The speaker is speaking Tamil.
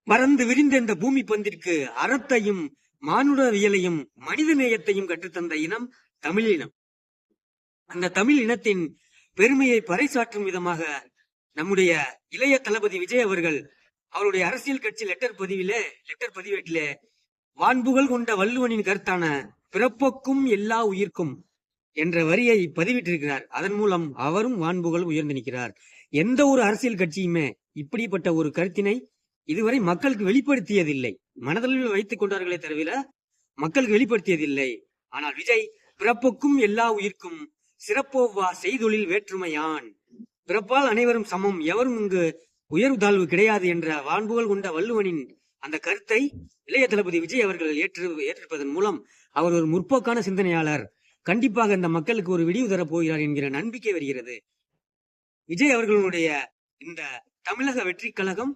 பறந்து விரிந்த இந்த பூமி பந்திற்கு அறத்தையும் மானுடவியலையும் மனித நேயத்தையும் கற்றுத்தந்த இனம் தமிழ் இனம். அந்த தமிழ் இனத்தின் பெருமையை பறைசாற்றும் விதமாக நம்முடைய இளைய தளபதி விஜய் அவர்கள் அவருடைய அரசியல் கட்சி லெட்டர் பதிவேட்டிலே வான்புகள் கொண்ட வள்ளுவனின் கருத்தான பிறப்புக்கும் எல்லா உயிர்க்கும் என்ற வரியை பதிவிட்டிருக்கிறார். அதன் மூலம் அவரும் வான்புகள் உயர்ந்து நிற்கிறார். எந்த ஒரு அரசியல் கட்சியுமே இப்படிப்பட்ட ஒரு கருத்தினை இதுவரை மக்களுக்கு வெளிப்படுத்தியதில்லை. மனதளவில் வைத்துக் கொண்டார்களே தவிர மக்களுக்கு வெளிப்படுத்தியதில்லை. ஆனால் விஜய் பிறப்புக்கும் எல்லா உயிர்க்கும் சிறப்போவா செய்தொழில் வேற்றுமையான், பிறப்பால் அனைவரும் சமம், எவரும் இங்கு உயர்வு தாழ்வு கிடையாது என்ற வான்புகள் கொண்ட வள்ளுவனின் அந்த கருத்தை இளைய தளபதி விஜய் அவர்கள் ஏற்றிருப்பதன் மூலம் அவர் ஒரு முற்போக்கான சிந்தனையாளர், கண்டிப்பாக இந்த மக்களுக்கு ஒரு விடிவு தரப் போகிறார் என்கிற நம்பிக்கை வருகிறது. விஜய் அவர்களுடைய இந்த தமிழக வெற்றி கழகம்